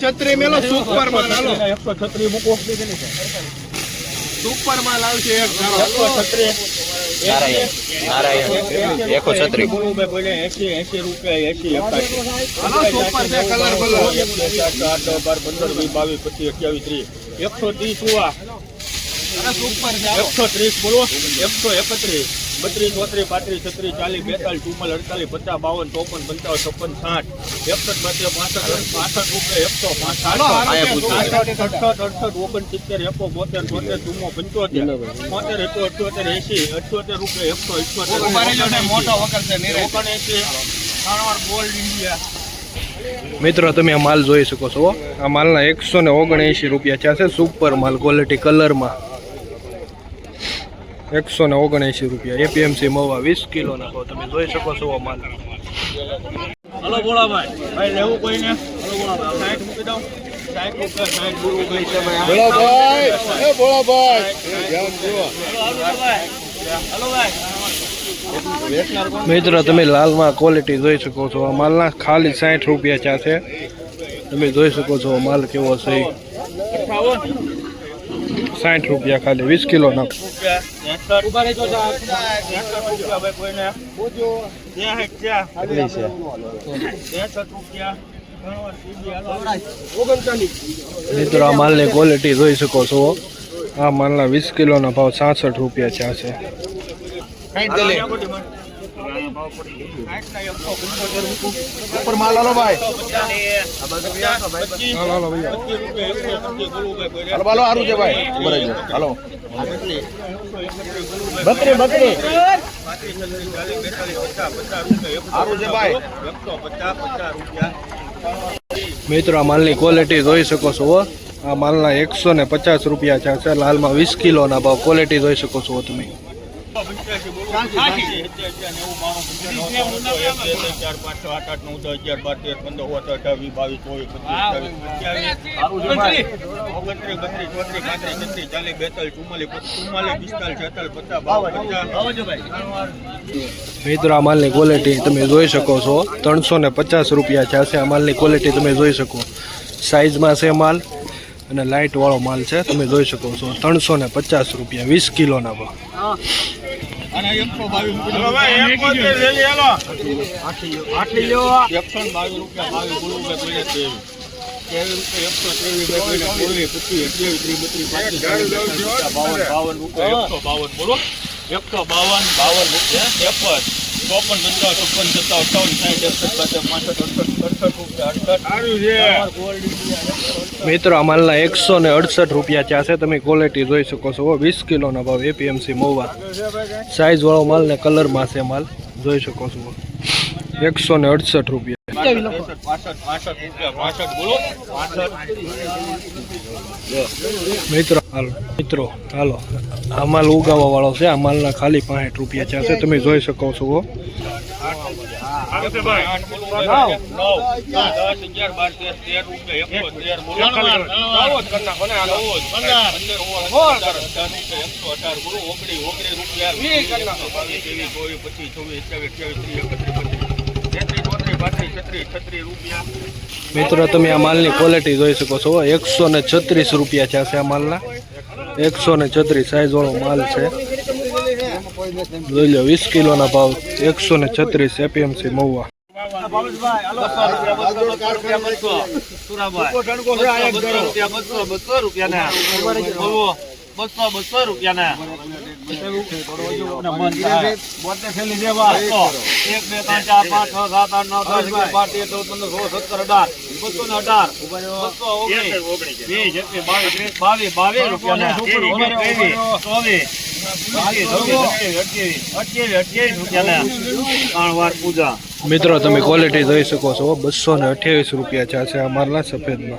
136 મેલો સુપર માલ હાલો 136 મૂકો સુપર માલ આવશે એક 136 80 રૂપિયા 80 હાલો સુપર છે કલર બોલો 4 12 15 20 22 25 30 130 હુઆ અરે સુપર છે 130 બોલો 131 32 33 34 35 40 42 44 45 56 57 58 56 મોટો વગર છે ગોલ્ડ ઇન્ડિયા મિત્રો તમે આ માલ જોઈ શકો છો આ માલના 179 રૂપિયા છે સુપર માલ ક્વોલિટી કલરમાં 179 રૂપિયા એપીએમસી મવા 20 કિલો નાખો તમે જોઈ શકો છો આ માલ હલો બોલાભાઈ ભાઈ લેવું કોઈને હલો બોલાભાઈ 60 મૂકી દઉં 60 બોલાભાઈ ધ્યાન દેવો હલો ભાઈ મિત્રો તમે લાલમાં ક્વોલિટી જોઈ શકો છો આ માલના ખાલી 60 રૂપિયા છે તમે જોઈ શકો છો માલ કેવો છે 60 રૂપિયા ખાલી 20 કિલો નાખો ઉભા રહેજો ભાઈ કોઈને બોજો ત્યાં કેટલી છે 63 રૂપિયા મિત્રો આ માલની ક્વોલિટી જોઈ શકો છો આ માલના 20 કિલોના ભાવ 66 રૂપિયા છે ઉપર માલ હાલો ભાઈ હાલો હારું છે ભાઈ હાલો 32 હારું છે ભાઈ મિત્રો આ માલની ક્વોલિટી જોઈ શકો છો આ માલના 150 રૂપિયા છે લાલમાં 20 કિલોના ભાવ ક્વોલિટી જોઈ શકો છો તમે મિત્રો આ માલની ક્વોલિટી તમે જોઈ શકો છો 350 રૂપિયા છે આ માલની ક્વોલિટી તમે જોઈ શકો સાઈઝમાં છે માલ અને લાઇટ વાળો માલ છે તમે જોઈ શકો છો 350 રૂપિયા 20 કિલોના ભાવ મિત્રો આ માલના 168 રૂપિયા છે તમે ક્વોલિટી જોઈ શકો છો 20 કિલોના ભાવ એપીએમસી મવા સાઈઝ વાળો માલ ને કલરમાં છે માલ જોઈ શકો છો 168 રૂપિયા મિત્રો હાલો આ માલ ઉગાવવા વાળો છે આ માલના ખાલી 65 રૂપિયા છે તમે જોઈ શકો છો મિત્રો તમે આ માલની ક્વોલિટી જોઈ શકો છો 136 રૂપિયા છે આ માલના 136 સાઈઝ વાળો માલ છે જોઈ લો 20 કિલોના ભાવ 136 એપીએમસી મહુવા ₹200 રૂપિયા પૂજા મિત્રો તમે ક્વોલિટી જોઈ શકો છો 228 રૂપિયા છે આ માલના સફેદમાં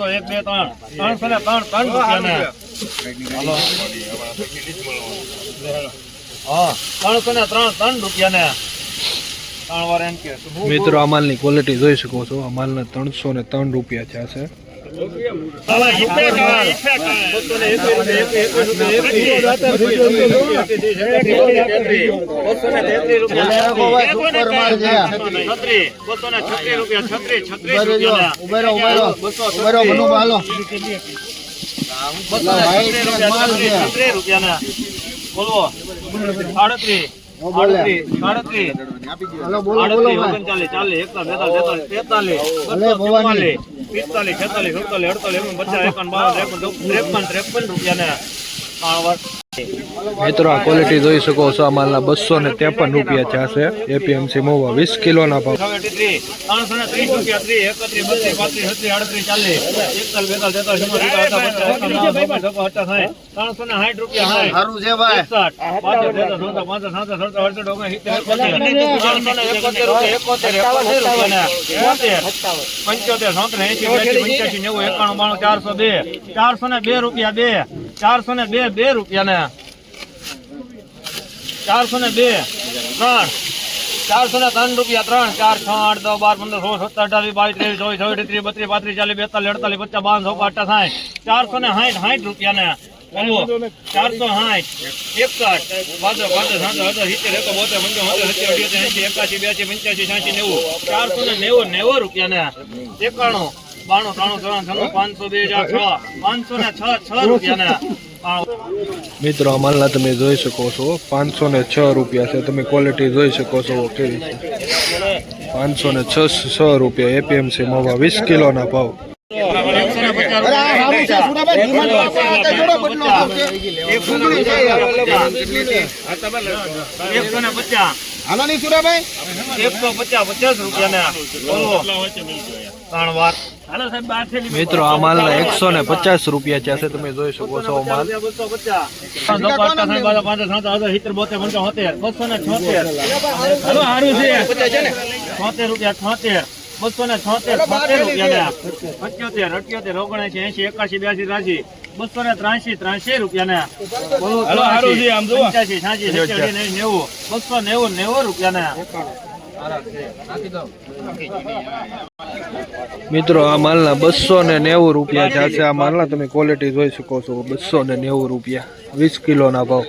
300 1 2 3 303 રૂપિયા ને હાલો હા 303 રૂપિયા ને 3 વાર એમ કે મિત્રો આ માલની ક્વોલિટી જોઈ શકો છો. આ માલના 303 રૂપિયા થયા છે. મિત્રો આ ક્વોલિટી જોઈ શકો છો. આ માલના 253 રૂપિયા થયા છે. એપીએમસી મહુવા 20 કિલોના ભાવ 330 રૂપિયા 31 32 33 360 રૂપિયા સારું છે ભાઈ. 402 રૂપિયા 402 રૂપિયા ને 402 3 403 રૂપિયા 3 4 6 8 10 12 15 16 17 18 22 23 24 32 33 40 45 460 રૂપિયા ને 460 490 રૂપિયા ને 91 92 506 રૂપિયા ને મિત્રો આ માલના તમે જોઈ શકો છો 506 રૂપિયા છે. તમે ક્વોલિટી જોઈ શકો છો કેવી છે. 506 રૂપિયા એપીએમસી મહુવા 20 કિલોના ભાવ. હાલો નહીં સુરાભાઈ 150 રૂપિયા બોલો 3 વાર મિત્રો આ માલના 150 રૂપિયા છે તમે જોઈ શકો છો માલ 283 રૂપિયા 290 રૂપિયા મિત્રો આ માલના 290 રૂપિયા છે આ માલના તમે ક્વોલિટી જોઈ શકો છો 290 રૂપિયા 20 કિલોના ભાવ